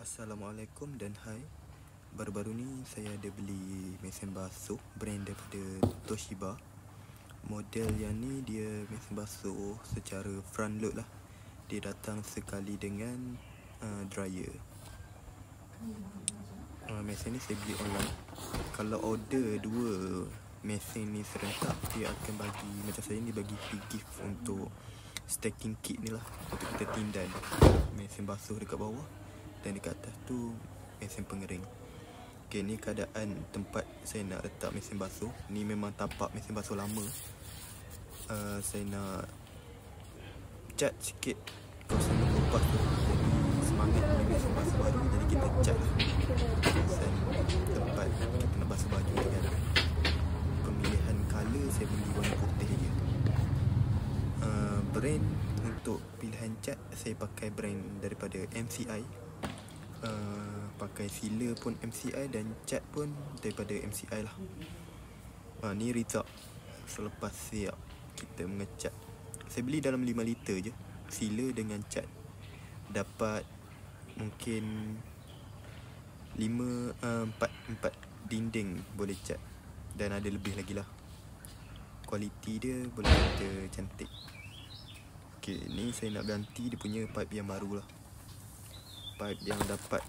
Assalamualaikum dan hai. Baru-baru ni saya ada beli mesin basuh brand daripada Toshiba. Model yang ni dia mesin basuh secara front load lah. Dia datang sekali dengan dryer. Mesin ni saya beli online. Kalau order 2 mesin ni serentak, dia akan bagi, macam saya ni, bagi free gift untuk stacking kit ni lah, untuk kita tindan mesin basuh dekat bawah dan dekat atas tu mesin pengering. Okay, ni keadaan tempat saya nak letak mesin basuh. Ni memang tapak mesin basuh lama. Saya nak cat sikit kawasan lepas tu. Jadi semangat beli mesin basuh baru, jadi kita cat lah kawasan tempat kita nak basuh baju kan. Pemilihan colour saya beli warna putih je. Brand untuk pilihan cat saya pakai brand daripada MCI. Pakai sealer pun MCI dan cat pun daripada MCI lah. Ni result selepas siap kita mengecat. Saya beli dalam 5 liter je, sealer dengan cat. Dapat mungkin 4 dinding boleh cat. Dan ada lebih lagi lah. Kualiti dia boleh kata cantik. Okay, ni saya nak ganti dia punya pipe yang baru lah. Pipe yang dapat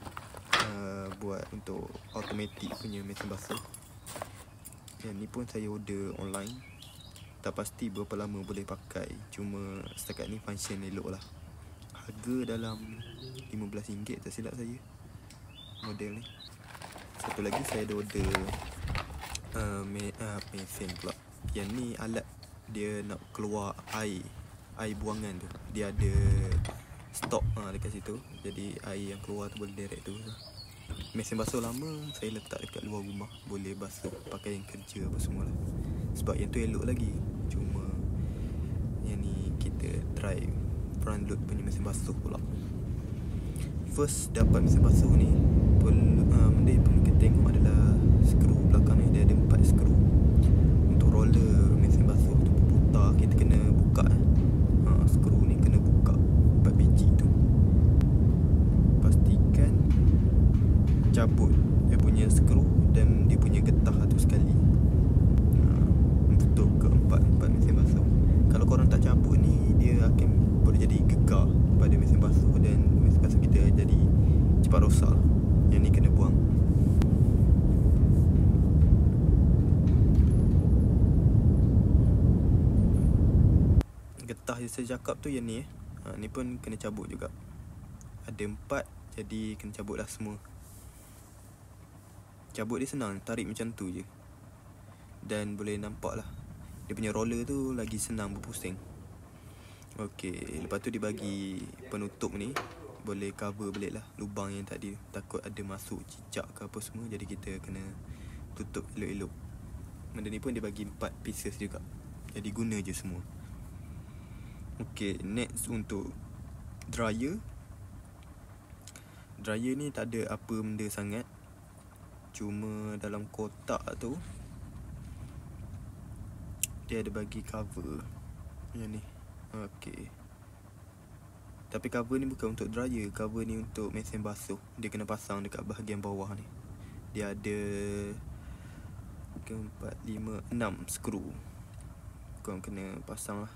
buat untuk automatic punya mesin basuh. Yang ni pun saya order online. Tak pasti berapa lama boleh pakai. Cuma setakat ni function elok lah. Harga dalam RM15 tak silap saya model ni. Satu lagi saya ada order mesin pula. Yang ni alat dia nak keluar air buangan tu. Dia ada stop dekat situ. Jadi air yang keluar tu boleh direct tu. Mesin basuh lama saya letak dekat luar rumah, boleh basuh pakaian kerja apa semua lah. Sebab yang tu elok lagi. Cuma yang ni kita try front load punya mesin basuh pula. First dapat mesin basuh ni benda yang perlu kita tengok adalah skru belakang ni. Dia ada 4 skru. Untuk roller mesin basuh tu berputar, kita kena buka skru ni kena buka 4 biji tu. Pastikan cabut dia punya skru dan dia punya getah tu sekali untuk keempat mesin basuh. Kalau korang tak cabut ni, dia akan boleh jadi gegar pada mesin basuh dan mesin basuh kita jadi cepat rosak. Yang ni kena buang. Getah yang saya cakap tu yang ni ni pun kena cabut juga. Ada 4, jadi kena cabut lah semua. Cabut dia senang, tarik macam tu je. Dan boleh nampak lah dia punya roller tu lagi senang berpusing. Okey, lepas tu dia bagi penutup ni, boleh cover balik lah lubang yang tadi. Takut ada masuk cicak ke apa semua, jadi kita kena tutup elok-elok. Benda ni pun dia bagi 4 pieces juga, jadi guna je semua. Okey, next untuk dryer. Dryer ni tak ada apa benda sangat. Cuma dalam kotak tu dia ada bagi cover yang ni. Okey. Tapi cover ni bukan untuk dryer, cover ni untuk mesin basuh. Dia kena pasang dekat bahagian bawah ni. Dia ada 4, 5, 6 skru. Korang kena pasang lah.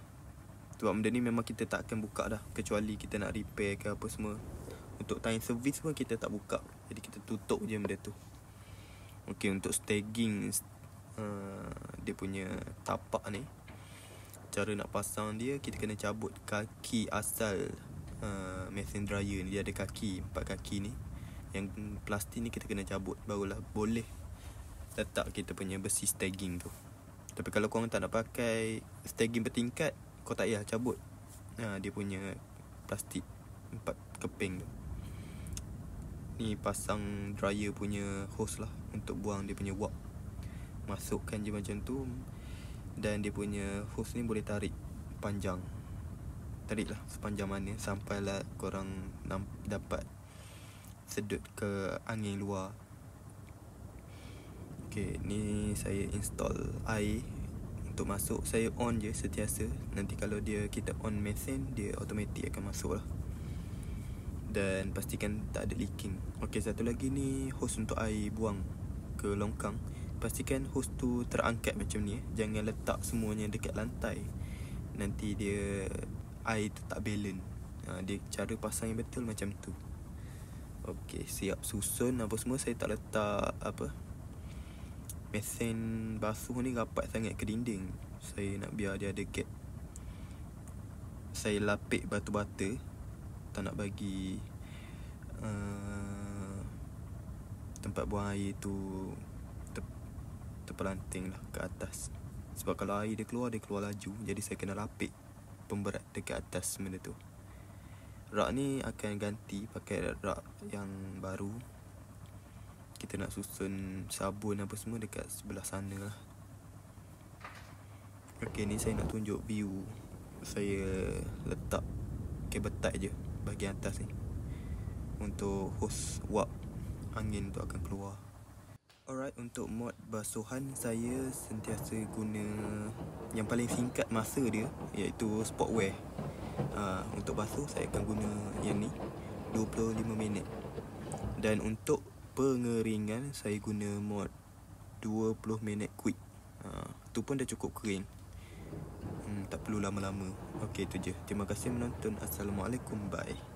Sebab benda ni memang kita tak akan buka dah, kecuali kita nak repair ke apa semua. Untuk time service pun kita tak buka, jadi kita tutup je benda tu. Okey, untuk staging dia punya tapak ni, cara nak pasang dia, kita kena cabut kaki asal mesin dryer ni. Dia ada kaki, 4 kaki ni. Yang plastik ni kita kena cabut, barulah boleh letak kita punya besi staging tu. Tapi kalau korang tak nak pakai staging bertingkat, kau tak payah cabut dia punya plastik 4 keping tu. Ni pasang dryer punya hose lah, untuk buang dia punya wap. Masukkan je macam tu. Dan dia punya hose ni boleh tarik panjang. Tarik lah sepanjang mana, sampailah korang dapat sedut ke angin luar. Okay, ni saya install air untuk masuk. Saya on je setiasa. Nanti kalau kita on mesin, dia automatik akan masuk lah. Dan pastikan tak ada leaking. Okey, satu lagi ni hos untuk air buang ke longkang. Pastikan hos tu terangkat macam ni. Jangan letak semuanya dekat lantai. Nanti dia air tu tak balance. Dia cara pasang yang betul macam tu. Okey, siap susun apa semua. Saya tak letak mesin basuh ni rapat sangat ke dinding. Saya nak biar dia ada gap. Saya lapik batu bata. Tak nak bagi tempat buang air tu terpelanting lah ke atas. Sebab kalau air dia keluar laju. Jadi saya kena lapik pemberat dekat atas benda tu. Rak ni akan ganti pakai rak yang baru. Kita nak susun sabun apa semua dekat sebelah sana lah. Okey, ni saya nak tunjuk view. Saya letak kabel tie je bahagian atas ni untuk hos wap angin tu akan keluar. Alright, untuk mod basuhan saya sentiasa guna yang paling singkat masa dia, iaitu sportwear. Untuk basuh saya akan guna yang ni 25 minit. Dan untuk pengeringan saya guna mod 20 minit quick. Tu pun dah cukup kering. Tak perlu lama-lama. Okey, tu je. Terima kasih menonton. Assalamualaikum. Bye.